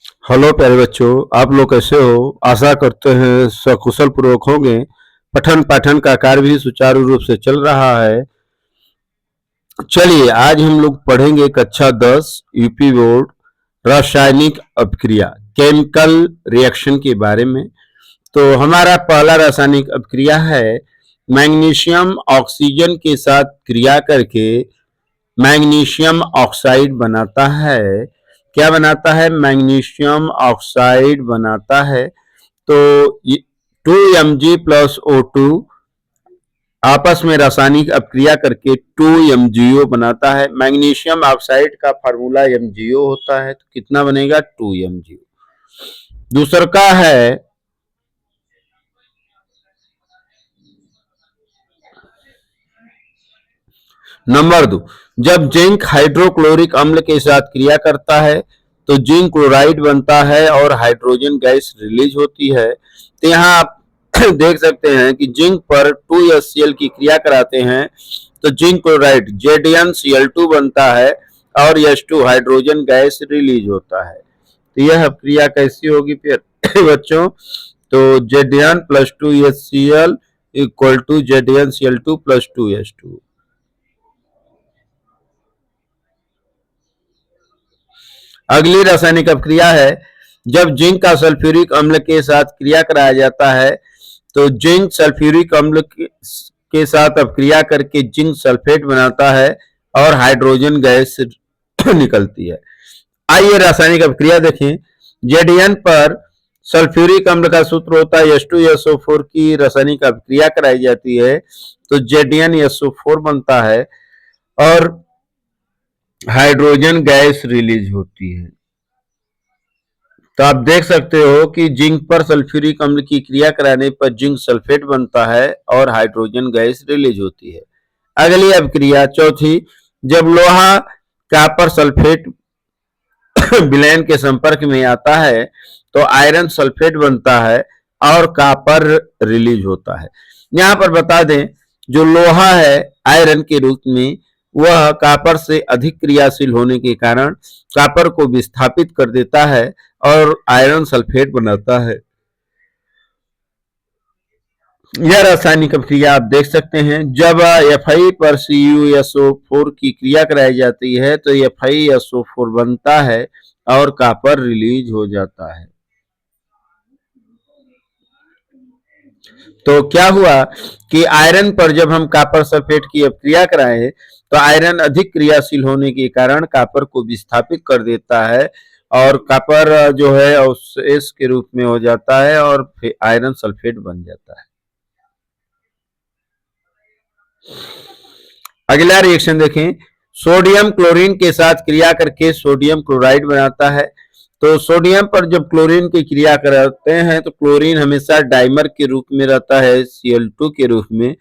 Hello प्यारे बच्चों, आप लोग कैसे हो? आशा करते हैं सकुशल पूर्वक होंगे। पठन पाठन का कार्य भी सुचारू रूप से चल रहा है। चलिए आज हम लोग पढ़ेंगे कक्षा 10 यूपी बोर्ड रासायनिक अपक्रिया केमिकल रिएक्शन के बारे में। तो हमारा पहला रासायनिक अपक्रिया है मैग्नीशियम ऑक्सीजन के साथ क्रिया करके मैग्नीशियम ऑक्साइड बनाता है। क्या बनाता है? मैग्नीशियम ऑक्साइड बनाता है। तो 2Mg+O2 आपस में रासायनिक अपक्रिया करके 2MgO बनाता है। मैग्नीशियम ऑक्साइड का फार्मूला MgO होता है, तो कितना बनेगा? 2MgO। दूसरा का है नंबर 2, जब जिंक हाइड्रोक्लोरिक अम्ल के साथ क्रिया करता है तो जिंक क्लोराइड बनता है और हाइड्रोजन गैस रिलीज होती है। तो यहाँ आप देख सकते हैं कि जिंक पर 2HCl की क्रिया कराते हैं तो जिंक क्लोराइड ZnCl2 बनता है और H2 हाइड्रोजन गैस रिलीज होता है। तो यह क्रिया कैसी होगी फिर बच्चों? तो Zn+2HCl इक्वल टू ZnCl2+2H2। अगली रासायनिक अपक्रिया है जब जिंक का सल्फ्यूरिक अम्ल के साथ क्रिया कराया जाता है तो जिंक सल्फ्यूरिक अम्ल के साथ अपक्रिया करके जिंक सल्फेट बनाता है और हाइड्रोजन गैस निकलती है। आइए रासायनिक अपक्रिया देखें। Zn पर सल्फ्यूरिक अम्ल का सूत्र होता है H2SO4 की रासायनिक अपक्रिया कराई जाती है तो ZnSO4 बनता है और हाइड्रोजन गैस रिलीज होती है। तो आप देख सकते हो कि जिंक पर सल्फ्यूरिक अम्ल की क्रिया कराने पर जिंक सल्फेट बनता है और हाइड्रोजन गैस रिलीज होती है। अगली अपक्रिया चौथी, जब लोहा कॉपर सल्फेट विलयन के संपर्क में आता है तो आयरन सल्फेट बनता है और कॉपर रिलीज होता है। यहाँ पर बता दें, जो लोहा है आयरन के रूप में, वह कॉपर से अधिक क्रियाशील होने के कारण कॉपर को विस्थापित कर देता है और आयरन सल्फेट बनाता है। यह रासायनिक अपक्रिया आप देख सकते हैं। जब Fi पर CuSO4 की क्रिया कराई जाती है तो FiSO4 बनता है और कॉपर रिलीज हो जाता है। तो क्या हुआ कि आयरन पर जब हम कॉपर सल्फेट की अपक्रिया कराएं तो आयरन अधिक क्रियाशील होने के कारण कॉपर को विस्थापित कर देता है और कॉपर जो है अवशेष के रूप में हो जाता है और फिर आयरन सल्फेट बन जाता है। अगला रिएक्शन देखें। सोडियम क्लोरीन के साथ क्रिया करके सोडियम क्लोराइड बनाता है। तो सोडियम पर जब क्लोरीन की क्रिया कराते हैं तो क्लोरीन हमेशा डाइमर के रूप में रहता है Cl2 के रूप में।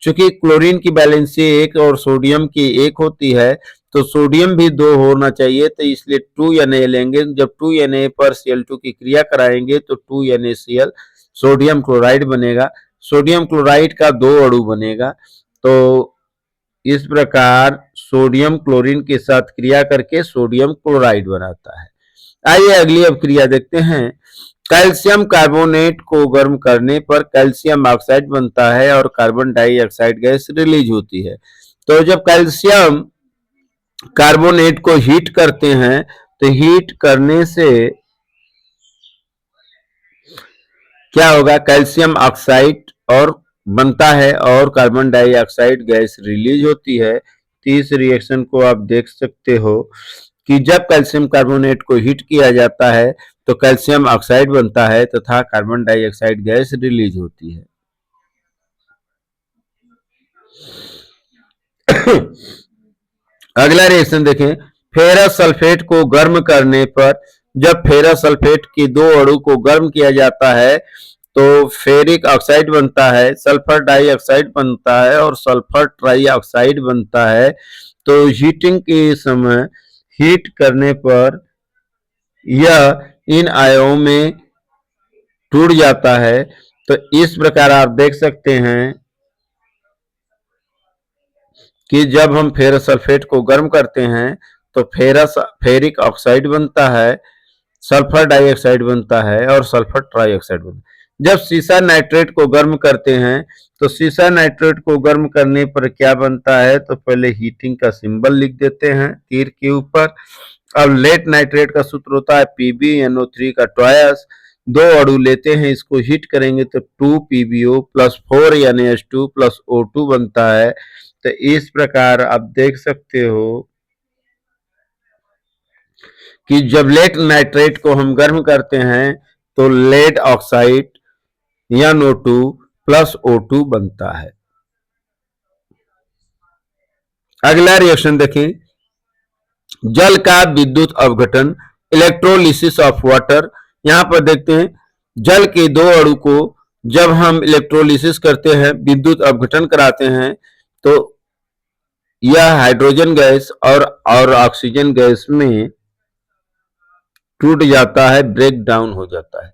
चूंकि क्लोरीन की वैलेंसी 1 और सोडियम की 1 होती है तो सोडियम भी 2 होना चाहिए, तो इसलिए 2Na लेंगे। जब 2Na पर Cl2 की क्रिया कराएंगे तो 2NaCl सोडियम क्लोराइड बनेगा। सोडियम क्लोराइड का 2 अणु बनेगा। तो इस प्रकार सोडियम क्लोरीन के साथ क्रिया करके सोडियम क्लोराइड बनाता है। आइए अगली अपक्रिया देखते हैं। कैल्शियम कार्बोनेट को गर्म करने पर कैल्शियम ऑक्साइड बनता है और कार्बन डाइऑक्साइड गैस रिलीज होती है। तो जब कैल्शियम कार्बोनेट को हीट करते हैं तो हीट करने से क्या होगा? कैल्शियम ऑक्साइड और बनता है और कार्बन डाइऑक्साइड गैस रिलीज होती है। तो इस रिएक्शन को आप देख सकते हो कि जब कैल्शियम कार्बोनेट को हीट किया जाता है तो कैल्शियम ऑक्साइड बनता है तथा कार्बन डाइऑक्साइड गैस रिलीज होती है। अगला रिएक्शन देखें। फेरस सल्फेट को गर्म करने पर जब फेरस सल्फेट के 2 अणु को गर्म किया जाता है तो फेरिक ऑक्साइड बनता है, सल्फर डाइऑक्साइड बनता है और सल्फर ट्राइऑक्साइड बनता है। तो हीटिंग के समय हीट करने पर यह इन आयों में टूट जाता है। तो इस प्रकार आप देख सकते हैं कि जब हम फेरस सल्फेट को गर्म करते हैं तो फेरिक ऑक्साइड बनता है सल्फर डाइऑक्साइड बनता है और सल्फर ट्राइऑक्साइड बनता है। जब सीसा नाइट्रेट को गर्म करते हैं तो सीसा नाइट्रेट को गर्म करने पर क्या बनता है, तो पहले हीटिंग का सिंबल लिख देते हैं तीर के ऊपर। अब लेड नाइट्रेट का सूत्र होता है PbNO3 का ट्वायस। दो अणु लेते हैं, इसको हीट करेंगे तो 2PbO plus 4NH2 plus O2 बनता है। तो इस प्रकार आप देख सकते हो कि जब लेड नाइट्रेट को हम गर्म करते हैं तो lead oxide NO2 plus O2 बनता है। अगला रिएक्शन देखें, जल का विद्युत अवघटन, इलेक्ट्रोलिसिस ऑफ वाटर। यहां पर देखते हैं जल के दो अणु को जब हम इलेक्ट्रोलिसिस करते हैं, विद्युत अवघटन कराते हैं, तो यह हाइड्रोजन गैस और ऑक्सीजन गैस में टूट जाता है, ब्रेक डाउन हो जाता है।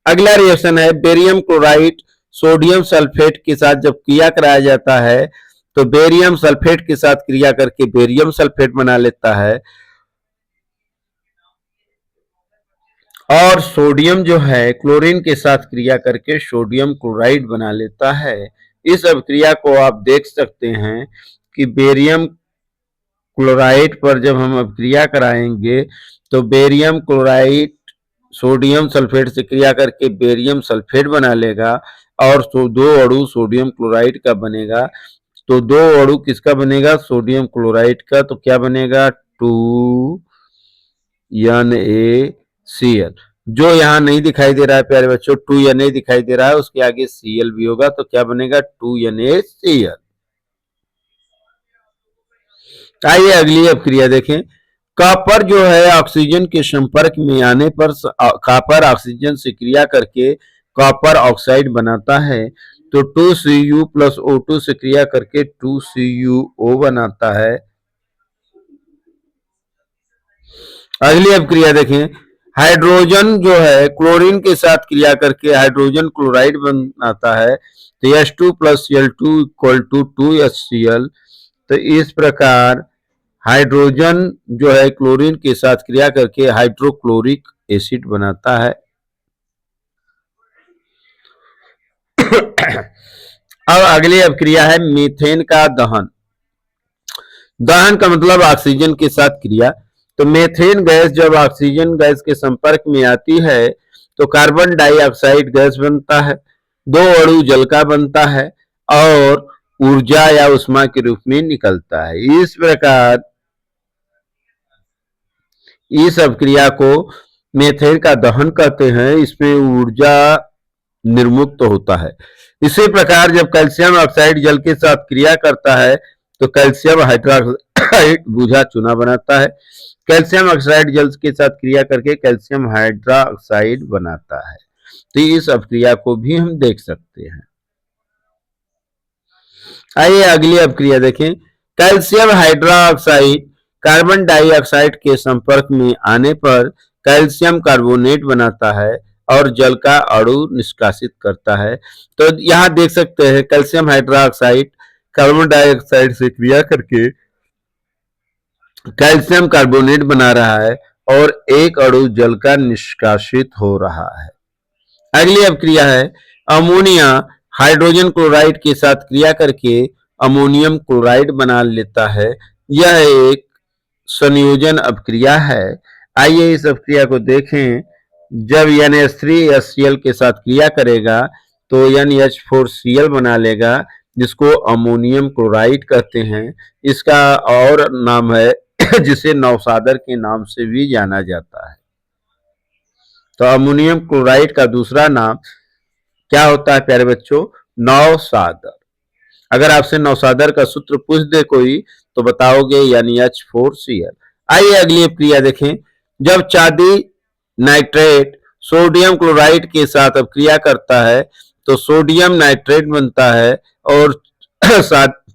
अगला रिएक्शन है बेरियम क्लोराइड सोडियम सल्फेट के साथ जब क्रिया कराया जाता है तो बेरियम सल्फेट के साथ क्रिया करके बेरियम सल्फेट बना लेता है, और सोडियम जो है क्लोरीन के साथ क्रिया करके सोडियम क्लोराइड बना लेता है। इस अभिक्रिया को आप देख सकते हैं कि बेरियम क्लोराइड पर जब हम अभिक्रिया कराएंगे तो बेरियम क्लोराइड सोडियम सल्फेट से क्रिया करके बेरियम सल्फेट बना लेगा और दो अणु सोडियम क्लोराइड का बनेगा। तो दो अणु किसका बनेगा, सोडियम क्लोराइड का। तो क्या बनेगा, 2NaCl। जो यहाँ नहीं दिखाई दे रहा है प्यारे बच्चों, 2Na दिखाई दे रहा है, उसके आगे Cl भी होगा, तो क्या बनेगा, 2NaCl। आइए अगली अभिक्रिया देखें। कॉपर जो है ऑक्सीजन के संपर्क में आने पर कॉपर ऑक्सीजन से क्रिया करके कॉपर ऑक्साइड बनाता है। तो 2Cu प्लस O2 से क्रिया करके 2CuO बनाता है। अगली अभिक्रिया देखें, हाइड्रोजन जो है क्लोरीन के साथ क्रिया करके हाइड्रोजन क्लोराइड बनाता है। तो H2 plus Cl2 equal to 2HCl। तो इस प्रकार हाइड्रोजन जो है क्लोरीन के साथ क्रिया करके हाइड्रोक्लोरिक एसिड बनाता है। अब अगली अभिक्रिया है मीथेन का दहन। दहन का मतलब ऑक्सीजन के साथ क्रिया। तो मीथेन गैस जब ऑक्सीजन गैस के संपर्क में आती है तो कार्बन डाइऑक्साइड गैस बनता है, दो अणु जल का बनता है और ऊर्जा या उष्मा के रूप में निकलता है। इस प्रकार इस अभिक्रिया को मीथेन का दहन कहते हैं। इसमें ऊर्जा निर्मुक्त होता है। इसी प्रकार जब कैल्शियम ऑक्साइड जल के साथ क्रिया करता है तो कैल्शियम हाइड्रोक्साइड बुझा चूना बनाता है। कैल्शियम ऑक्साइड जल के साथ क्रिया करके कैल्शियम हाइड्रोक्साइड बनाता है। तो इस अभिक्रिया को भी हम देख सकते हैं। आइए अगली अभिक्रिया देखें। कैल्शियम हाइड्रोक्साइड कार्बन डाइऑक्साइड के संपर्क में आने पर कैल्शियम कार्बोनेट बनाता है और जल का अणु निष्कासित करता है। तो यहाँ देख सकते हैं कैल्शियम हाइड्रोक्साइड कार्बन डाइऑक्साइड से क्रिया करके कैल्शियम कार्बोनेट बना रहा है और एक अणु जल का निष्कासित हो रहा है। अगली अभिक्रिया है अमोनिया हाइड्रोजन क्लोराइड के साथ क्रिया करके अमोनियम क्लोराइड बना लेता है। यह एक संयोजन अभिक्रिया है। आइए इस अभिक्रिया को देखें। जब NH3HCl के साथ क्रिया करेगा तो NH4Cl बना लेगा, जिसको अमोनियम क्लोराइड कहते हैं। इसका और नाम है जिसे नौसादर के नाम से भी जाना जाता है। तो अमोनियम क्लोराइड का दूसरा नाम क्या होता है प्यारे बच्चों, नौसादर। अगर आपसे नौसादर का सूत्र पूछ दे कोई तो बताओगे NH4Cl। आइए अगली क्रिया देखें। जब चांदी नाइट्रेट सोडियम क्लोराइड के साथ अब क्रिया करता है तो सोडियम नाइट्रेट बनता है और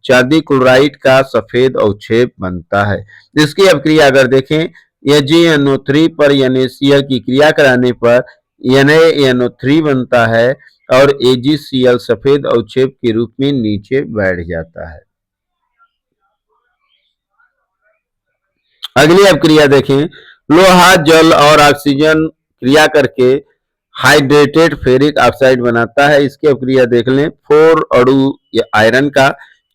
चांदी क्लोराइड का सफेद अवक्षेप बनता है। इसकी अभिक्रिया अगर देखें, AgNO3 पर NaCl की क्रिया कराने पर NaNO3 बनता है और AgCl सफेद अवक्षेप के रूप में नीचे बैठ जाता है। अगली अभिक्रिया देखें। लोहा जल और ऑक्सीजन क्रिया करके हाइड्रेटेड फेरिक ऑक्साइड बनाता है। इसकी अपक्रिया देख लें। 4 अणु आयरन का,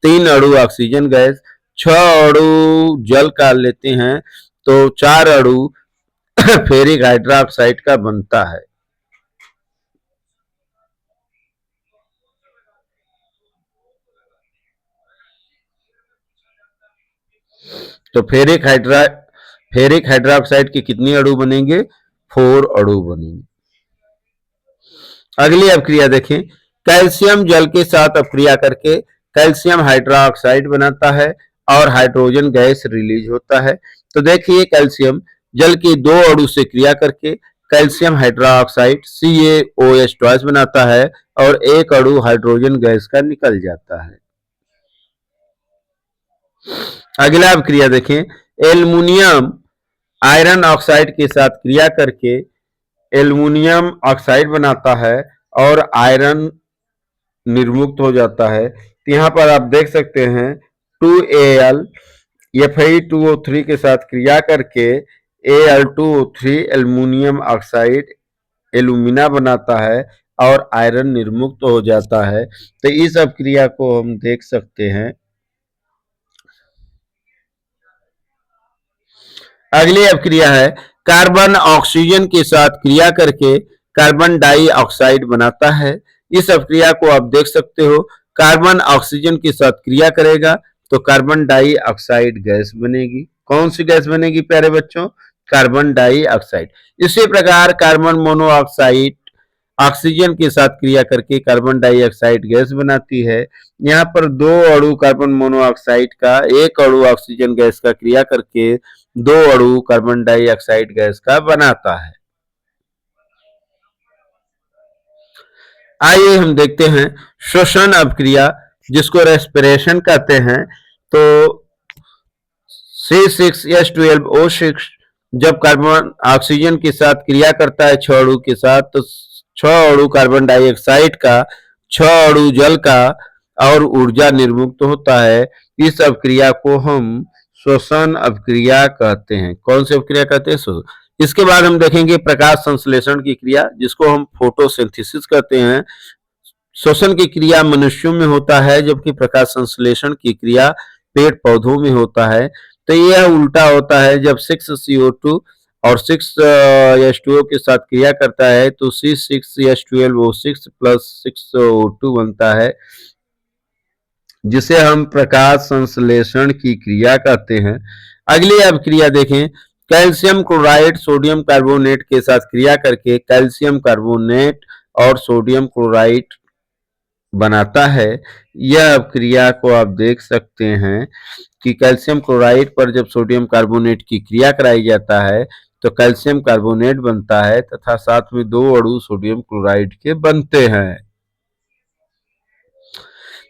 3 अणु ऑक्सीजन गैस, 6 अणु जल का लेते हैं तो 4 अणु फेरिक हाइड्रोक्साइड का बनता है। तो फेरिक हाइड्रोक्साइड के कितने अणु बनेंगे? 4 अणु बनेंगे। अगली अपक्रिया देखें। कैल्शियम जल के साथ अपक्रिया करके कैल्शियम हाइड्रोक्साइड बनाता है और हाइड्रोजन गैस रिलीज होता है। तो देखिए, कैल्शियम जल के 2 अणु से क्रिया करके कैल्शियम हाइड्रोक्साइड CaOH बनाता है और 1 अणु हाइड्रोजन गैस का निकल जाता है। अगला अपक्रिया देखें। एल्युमिनियम आयरन ऑक्साइड के साथ क्रिया करके एल्युमिनियम ऑक्साइड बनाता है और आयरन निर्मुक्त हो जाता है। तो यहाँ पर आप देख सकते हैं 2Al Fe2O3 के साथ क्रिया करके Al2O3 एल्युमिनियम ऑक्साइड एल्यूमिना बनाता है और आयरन निर्मुक्त हो जाता है। तो इस अपक्रिया को हम देख सकते हैं। अगली अपक्रिया है कार्बन ऑक्सीजन के साथ क्रिया करके कार्बन डाइऑक्साइड बनाता है। इस अपक्रिया को आप देख सकते हो। कार्बन ऑक्सीजन के साथ क्रिया करेगा तो कार्बन डाइऑक्साइड गैस बनेगी। कौन सी गैस बनेगी प्यारे बच्चों? Carbon dioxide. इसी प्रकार कार्बन मोनोऑक्साइड ऑक्सीजन के साथ क्रिया करके कार्बन डाइऑक्साइड गैस बनाती है। यहाँ पर 2 अणु कार्बन मोनोऑक्साइड का, 1 अणु ऑक्सीजन गैस का क्रिया करके 2 अणु कार्बन डाइऑक्साइड गैस का बनाता है। आइए हम देखते हैं श्वसन अपक्रिया, जिसको रेस्पिरेशन कहते हैं। तो C6H12O6 जब कार्बन ऑक्सीजन के साथ क्रिया करता है 6 अणु के साथ, तो 6 अणु कार्बन डाइऑक्साइड का, 6 अणु जल का और ऊर्जा निर्मुक्त होता है। इस अपक्रिया को हम श्वसन अपक्रिया कहते हैं। कौन सी अपक्रिया कहते हैं? श्वसन। इसके बाद हम देखेंगे प्रकाश संश्लेषण की क्रिया, जिसको हम फोटोसिंथेसिस कहते हैं। श्वसन की क्रिया मनुष्यों में होता है, जबकि प्रकाश संश्लेषण की क्रिया पेड़ पौधों में होता है। तो यह उल्टा होता है। जब 6CO2 और 6H2O के साथ क्रिया करता है तो C6H12O6 प्लस 6O2 बनता है, जिसे हम प्रकाश संश्लेषण की क्रिया कहते हैं। अगली अपक्रिया देखें। कैल्शियम क्लोराइड सोडियम कार्बोनेट के साथ क्रिया करके कैल्शियम कार्बोनेट और सोडियम क्लोराइड बनाता है। यह अपक्रिया को आप देख सकते हैं कि कैल्शियम क्लोराइड पर जब सोडियम कार्बोनेट की क्रिया कराई जाता है तो कैल्शियम कार्बोनेट बनता है तथा साथ में 2 अणु सोडियम क्लोराइड के बनते हैं।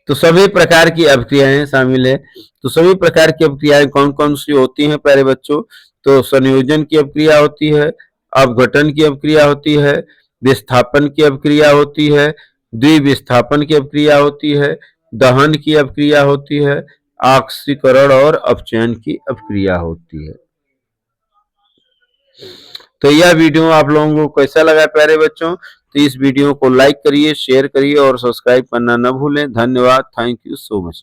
तो सभी प्रकार की अपक्रियाएं शामिल है। तो सभी प्रकार की अपक्रियाएं कौन कौन सी होती हैं प्यारे बच्चों? तो संयोजन की अपक्रिया होती है, अपघटन की अपक्रिया होती है, विस्थापन की अपक्रिया होती है, द्विविस्थापन की अपक्रिया होती है, दहन की अपक्रिया होती है, ऑक्सीकरण और अपचयन की अपक्रिया होती है। तो यह वीडियो आप लोगों को कैसा लगा प्यारे बच्चों? तो इस वीडियो को लाइक करिए, शेयर करिए और सब्सक्राइब करना न भूलें। धन्यवाद। Thank you so much.